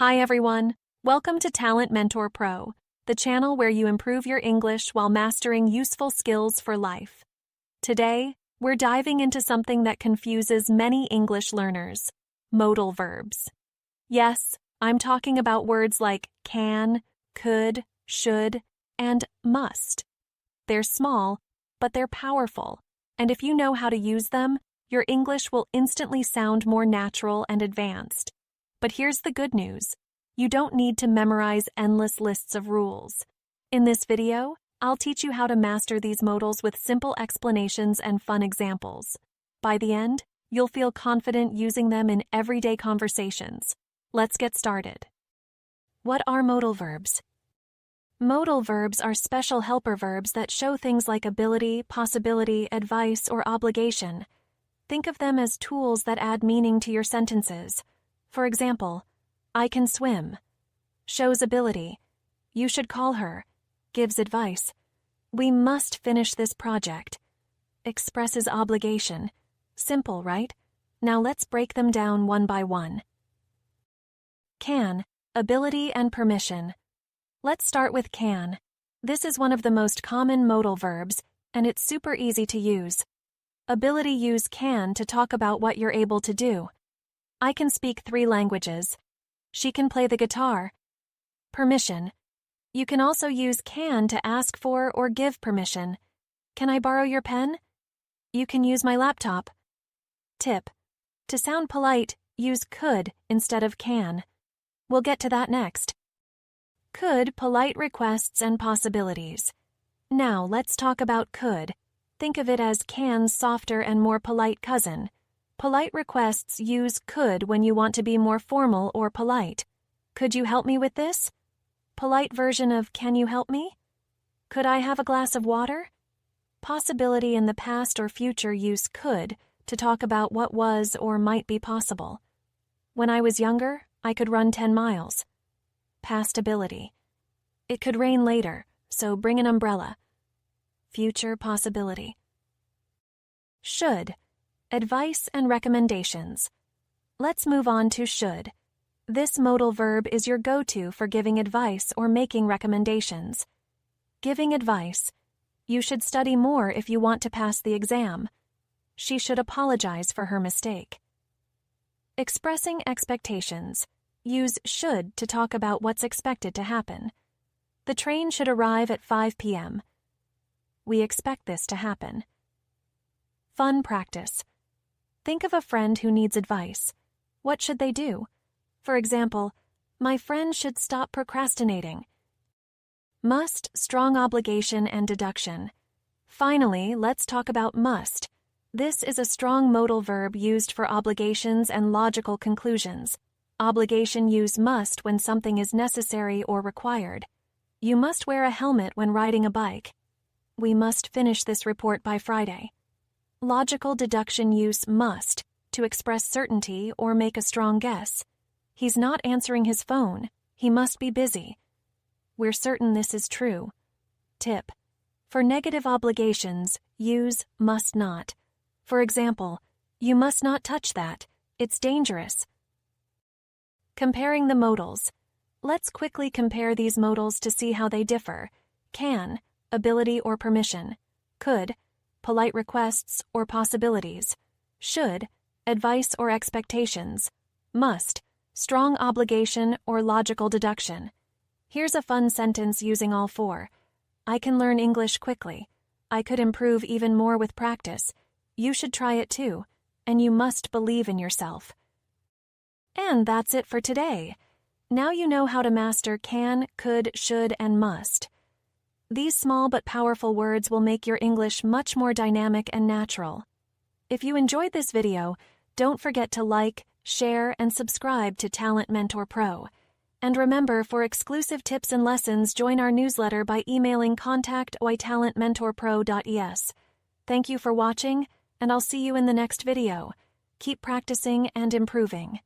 Hi everyone, welcome to Talent Mentor Pro, the channel where you improve your English while mastering useful skills for life. Today, we're diving into something that confuses many English learners: modal verbs. Yes, I'm talking about words like can, could, should, and must. They're small, but they're powerful, and if you know how to use them, your English will instantly sound more natural and advanced. But here's the good news. You don't need to memorize endless lists of rules. In this video, I'll teach you how to master these modals with simple explanations and fun examples. By the end, you'll feel confident using them in everyday conversations. Let's get started. What are modal verbs? Modal verbs are special helper verbs that show things like ability, possibility, advice, or obligation. Think of them as tools that add meaning to your sentences. For example, I can swim shows ability. You should call her gives advice. We must finish this project expresses obligation. Simple, right? Now let's break them down one by one. Can, ability and permission. Let's start with can. This is one of the most common modal verbs, and it's super easy to use. Ability: use can to talk about what you're able to do. I can speak 3 languages. She can play the guitar. Permission. You can also use can to ask for or give permission. Can I borrow your pen? You can use my laptop. Tip. To sound polite, use could instead of can. We'll get to that next. Could, polite requests and possibilities. Now let's talk about could. Think of it as can's softer and more polite cousin. Polite requests use could when you want to be more formal or polite. Could you help me with this? Polite version of can you help me? Could I have a glass of water? Possibility: in the past or future, use could to talk about what was or might be possible. When I was younger, I could run 10 miles. Past ability. It could rain later, so bring an umbrella. Future possibility. Should. Advice and recommendations. Let's move on to should. This modal verb is your go-to for giving advice or making recommendations. Giving advice. You should study more if you want to pass the exam. She should apologize for her mistake. Expressing expectations. Use should to talk about what's expected to happen. The train should arrive at 5 p.m. We expect this to happen. Fun practice. Think of a friend who needs advice. What should they do? For example, my friend should stop procrastinating. Must, strong obligation and deduction. Finally, let's talk about must. This is a strong modal verb used for obligations and logical conclusions. Obligation: use must when something is necessary or required. You must wear a helmet when riding a bike. We must finish this report by Friday. Logical deduction: use must to express certainty or make a strong guess. He's not answering his phone. He must be busy. We're certain this is true. Tip. For negative obligations, use must not. For example, you must not touch that. It's dangerous. Comparing the modals. Let's quickly compare these modals to see how they differ. Can, ability or permission. Could, polite requests or possibilities. Should, advice or expectations. Must, strong obligation or logical deduction. Here's a fun sentence using all 4. I can learn English quickly. I could improve even more with practice. You should try it too. And you must believe in yourself. And that's it for today. Now you know how to master can, could, should, and must. These small but powerful words will make your English much more dynamic and natural. If you enjoyed this video, don't forget to like, share, and subscribe to Talent Mentor Pro. And remember, for exclusive tips and lessons, join our newsletter by emailing contact@talentmentorpro.es. Thank you for watching, and I'll see you in the next video. Keep practicing and improving.